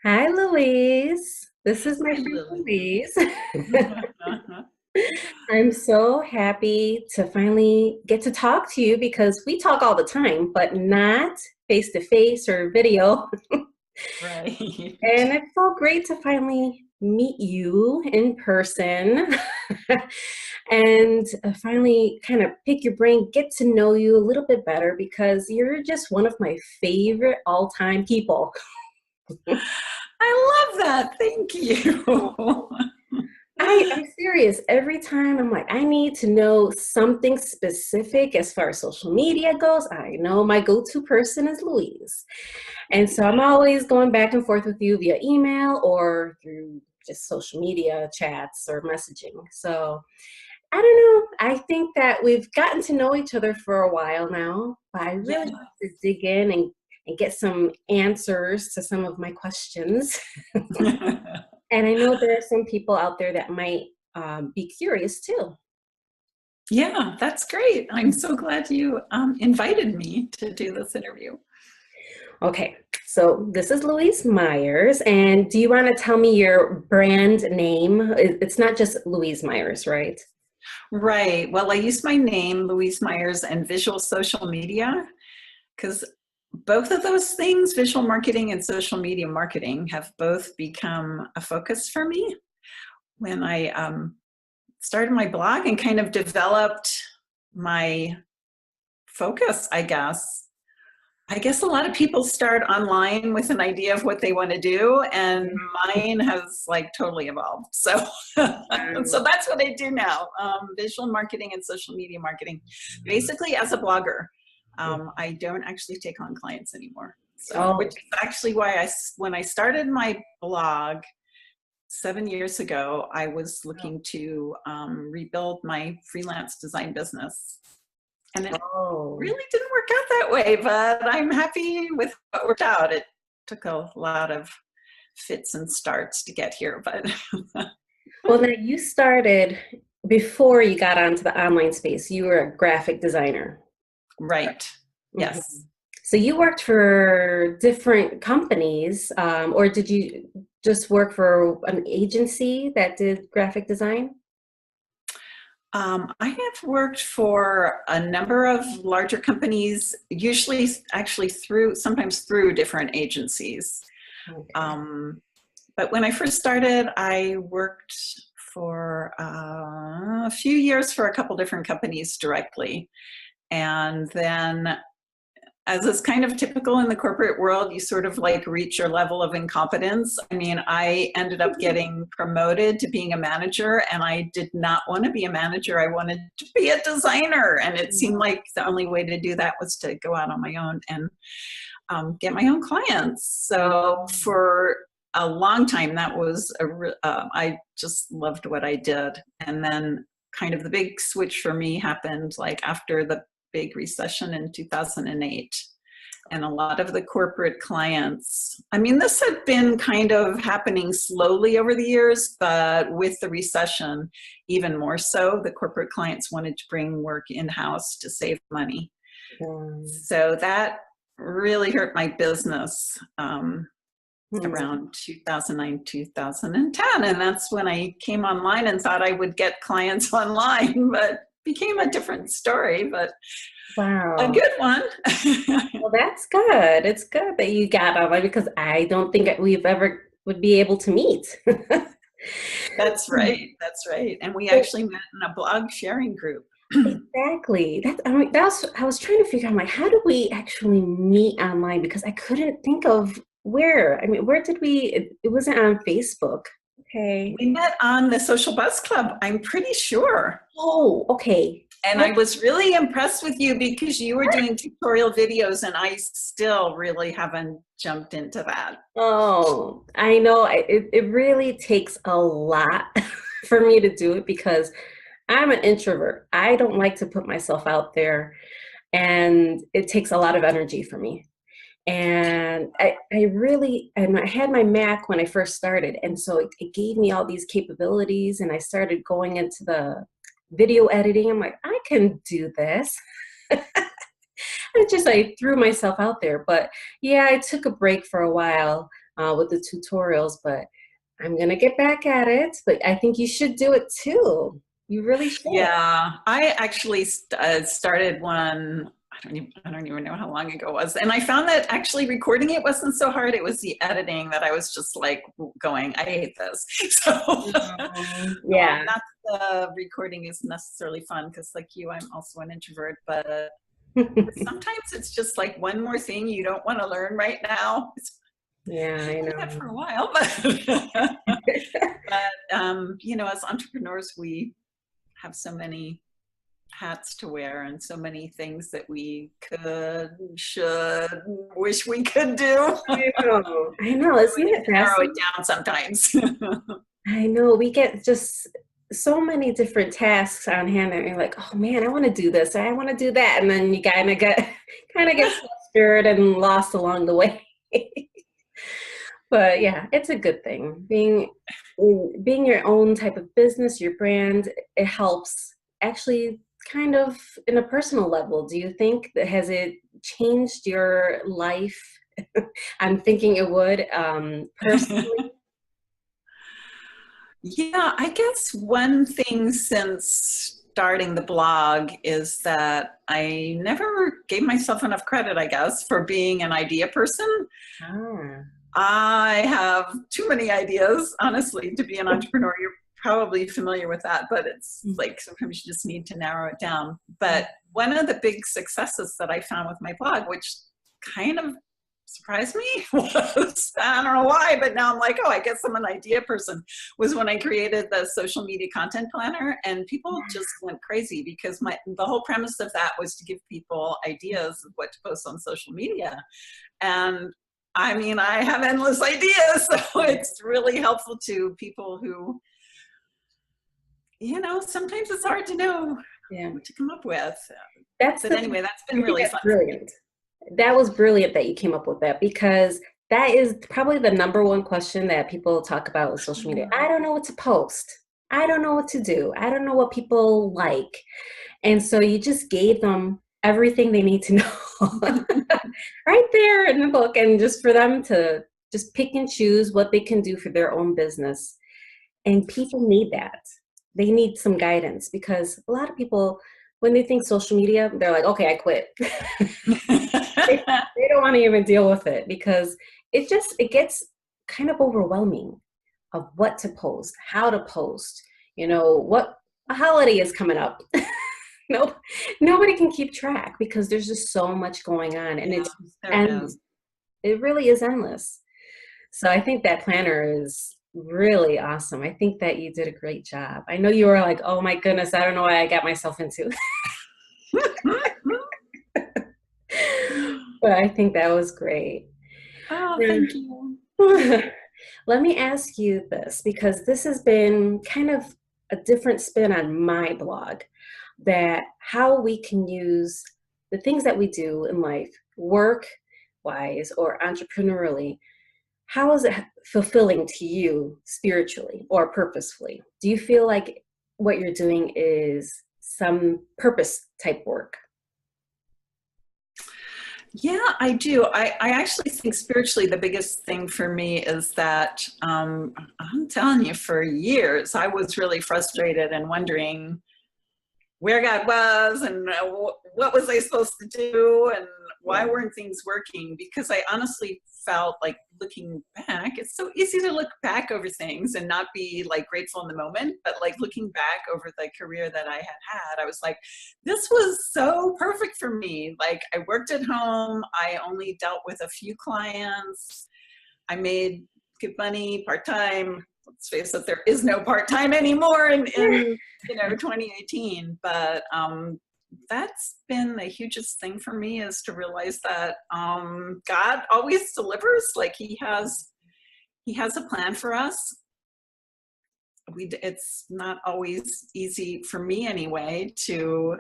Hi, Louise. This is my Hi, friend Lily. Louise. I'm so happy to finally get to talk to you because we talk all the time, but not face to face or video. Right. And it's so great to finally meet you in person and finally kind of pick your brain, get to know you a little bit better because you're just one of my favorite all time people. I love that. Thank you. I'm serious. Every time I'm like, I need to know something specific as far as social media goes. I know my go-to person is Louise. And so I'm always going back and forth with you via email or through just social media chats or messaging. So I don't know. I think that we've gotten to know each other for a while now, but I really Yeah. want to dig in and get some answers to some of my questions. And I know there are some people out there that might be curious too. Yeah, that's great. I'm so glad you invited me to do this interview. Okay, so this is Louise Myers, and do you want to tell me your brand name? It's not just Louise Myers, right? Right. Well, I use my name, Louise Myers, and visual social media because both of those things, visual marketing and social media marketing, have both become a focus for me. When I started my blog and kind of developed my focus, I guess. I guess a lot of people start online with an idea of what they want to do, and mine has like totally evolved. So, so that's what I do now: visual marketing and social media marketing. Basically, as a blogger, I don't actually take on clients anymore. So, which Oh, is actually why when I started my blog 7 years ago, I was looking to rebuild my freelance design business. And it oh. really didn't work out that way, but I'm happy with what worked out. It took a lot of fits and starts to get here, but Well, now you started before you got onto the online space. You were a graphic designer. right. Mhm. Yes. So you worked for different companies, or did you just work for an agency that did graphic design? I have worked for a number of larger companies, usually actually sometimes through different agencies. Okay. Um, but when I first started, I worked for a few years for a couple different companies directly. And then, as is kind of typical in the corporate world, you sort of like reach your level of incompetence. I mean, I ended up getting promoted to being a manager, and I did not want to be a manager. I wanted to be a designer. And it seemed like the only way to do that was to go out on my own and get my own clients. So for a long time, that was I just loved what I did. And then kind of the big switch for me happened like after the big recession in 2008. And a lot of the corporate clients, I mean, this had been kind of happening slowly over the years, but with the recession, even more so, the corporate clients wanted to bring work in-house to save money. Um, So that really hurt my business hmm. around 2009, 2010. And that's when I came online and thought I would get clients online, but became a different story, but a Wow. good one. Well, that's good. It's good that you got online because I don't think that we've ever would be able to meet. That's right. That's right. And we So actually met in a blog sharing group. exactly. That's I mean, that's I was trying to figure out like how do we actually meet online because I couldn't think of where. I mean, where did we? It wasn't on Facebook. Okay. We met on the Social Buzz Club, I'm pretty sure. Oh, okay. And I That's was really impressed with you because you were doing tutorial videos, and I still really haven't jumped into that. oh, I know. It really takes a lot for me to do it because I'm an introvert. I don't like to put myself out there, and it takes a lot of energy for me. And and I had my Mac when I first started, and so it gave me all these capabilities, and I started going into the video editing. I'm like, I can do this. I threw myself out there, but yeah, I took a break for a while. with the tutorials, but I'm gonna get back at it. But I think you should do it too. You really should. Yeah, I actually started one. I don't even know how long ago it was. And I found that actually recording it wasn't so hard. It was the editing that I was just like going, I hate this. So Yeah. not the recording is necessarily fun because like you, I'm also an introvert, but sometimes it's just like one more thing you don't want to learn right now. It's Yeah, I like that know. for a while, but, you know, as entrepreneurs, we have so many hats to wear and so many things that we could, should, wish we could do. I know, isn't We have it to narrow it fascinating? down sometimes. I know we get just so many different tasks on hand and you're like, oh man, I want to do this, I want to do that. And then you kind of get flustered and lost along the way. But yeah, it's a good thing. Being your own type of business, your brand, it helps actually kind of in a personal level. Do you think that has it changed your life? I'm thinking it would, personally. Yeah, I guess one thing since starting the blog is that I never gave myself enough credit, I guess, for being an idea person. Ah. I have too many ideas, honestly, to be an entrepreneur. You're probably familiar with that, but it's like sometimes you just need to narrow it down. But one of the big successes that I found with my blog, which kind of surprised me, was I don't know why, but now I'm like, oh, I guess I'm an idea person, was when I created the social media content planner, and people just went crazy because the whole premise of that was to give people ideas of what to post on social media. And I mean, I have endless ideas, so it's really helpful to people who, you know, sometimes it's hard to know Yeah. what to come up with. But Anyway, that's been I think really that's fun. brilliant. That was brilliant that you came up with that because that is probably the number one question that people talk about with social media. I don't know what to post. I don't know what to do. I don't know what people like. And so you just gave them everything they need to know right there in the book, and just for them to just pick and choose what they can do for their own business. And people need that. They need some guidance because a lot of people, when they think social media, they're like, okay, I quit. They don't want to even deal with it because it gets kind of overwhelming of what to post, how to post, what a holiday is coming up. Nope. Nobody can keep track because there's just so much going on and Yeah, it's there endless. is. It really is endless. So I think that planner is really awesome. I think that you did a great job. I know you were like, oh my goodness, I don't know what I got myself into. But I think that was great. Oh, thank you. Let me ask you this, because this has been kind of a different spin on my blog, that how we can use the things that we do in life, work wise or entrepreneurially, how is it fulfilling to you spiritually or purposefully? Do you feel like what you're doing is some purpose type work? Yeah, I do. I actually think spiritually the biggest thing for me is that I'm telling you, for years, I was really frustrated and wondering where God was and what was I supposed to do and why Yeah. weren't things working? Because I honestly felt like, looking back, it's so easy to look back over things and not be like grateful in the moment, but like looking back over the career that I had, I was like, this was so perfect for me. Like I worked at home, I only dealt with a few clients, I made good money part-time. Let's face it, there is no part-time anymore in 2018. But that's been the hugest thing for me, is to realize that God always delivers. Like he has a plan for us. It's not always easy for me anyway to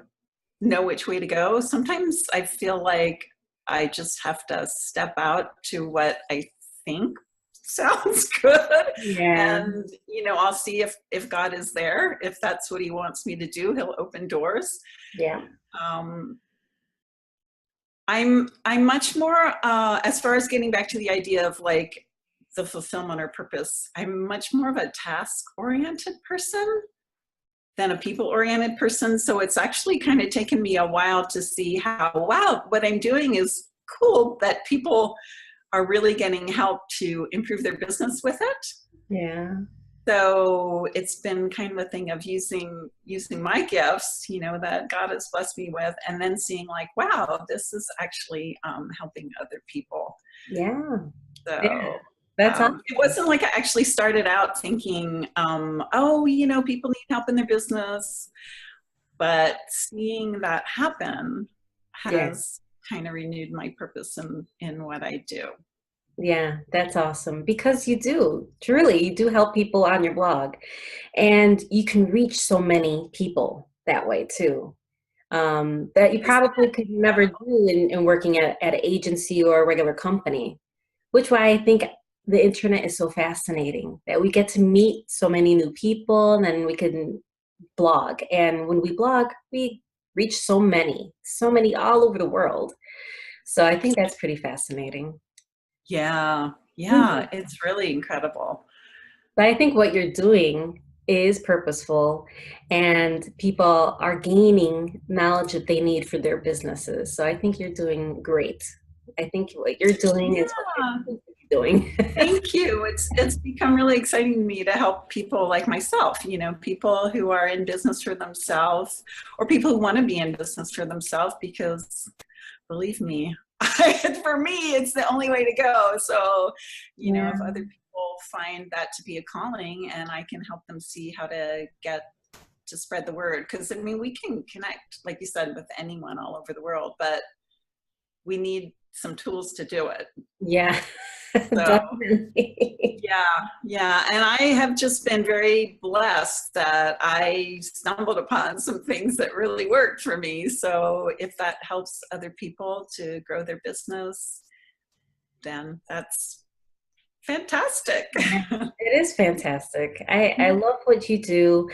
know which way to go. Sometimes I feel like I just have to step out to what I think sounds good, Yeah. and I'll see if God is there. If that's what he wants me to do, he'll open doors. Yeah. um I'm much more as far as getting back to the idea of like the fulfillment or purpose. I'm much more of a task-oriented person than a people-oriented person. So it's actually kind of taken me a while to see how, wow, what I'm doing is cool, that people are really getting help to improve their business with it. Yeah. So it's been kind of a thing of using my gifts, you know, that God has blessed me with, and then seeing like, wow, this is actually helping other people. Yeah. Yeah. So That's it awesome. wasn't like I actually started out thinking, oh, you know, people need help in their business, but seeing that happen Yeah. has kind of renewed my purpose in what I do. Yeah, that's awesome because you do, truly, you do help people on your blog, and you can reach so many people that way too. That you Isn't probably that could never incredible? do in working at an agency or a regular company, which why I think the internet is so fascinating that we get to meet so many new people and then we can blog. And when we blog, we reach so many all over the world. So I think that's pretty fascinating. Yeah, Mhm. yeah, it's really incredible. But I think what you're doing is purposeful and people are gaining knowledge that they need for their businesses. So I think you're doing great. I think what you're doing is what you're Yeah, supposed to be doing. thank you. It's become really exciting to me to help people like myself, you know, people who are in business for themselves or people who want to be in business for themselves because believe me, for me, it's the only way to go. So, you know, Yeah, if other people find that to be a calling and I can help them see how to get to spread the word, because I mean, we can connect, like you said, with anyone all over the world, but we need some tools to do it. yeah, So, definitely. yeah, yeah. And I have just been very blessed that I stumbled upon some things that really worked for me. So if that helps other people to grow their business, then that's fantastic. Yeah, it is fantastic. I love what you do.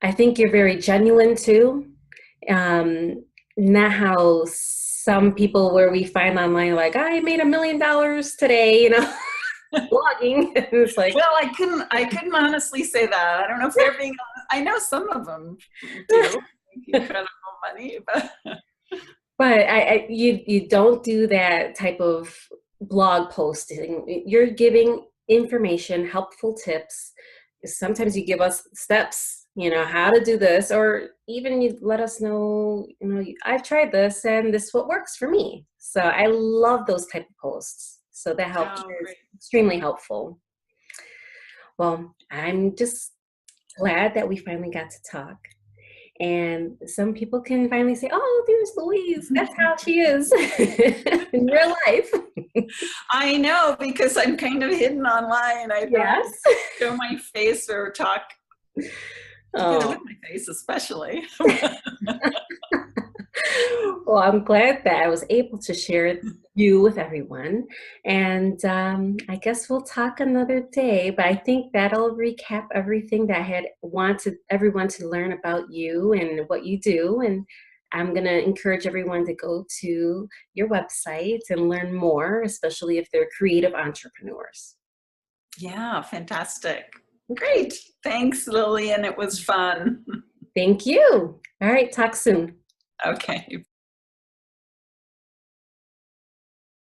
I think you're very genuine too. Not how some people where we find online like I made $1 million today, blogging. It's like Well, I couldn't honestly say that. I don't know if they're being honest. I know some of them do make incredible money, but but you don't do that type of blog posting. You're giving information, helpful tips. Sometimes you give us steps, how to do this, or even you let us know, I've tried this and this is what works for me. So I love those type of posts. So that helps oh, is great. extremely helpful. Well, I'm just glad that we finally got to talk. And some people can finally say, oh, there's Louise. That's how she is in real life. I know because I'm kind of hidden online. I don't Yes. show my face or talk together with Oh, my face, especially. well, I'm glad that I was able to share you with everyone. And I guess we'll talk another day, but I think that'll recap everything that I had wanted everyone to learn about you and what you do. And I'm going to encourage everyone to go to your website and learn more, especially if they're creative entrepreneurs. Yeah, fantastic. Okay. Great. Thanks, Lillian. It was fun. Thank you. All right. Talk soon. Okay.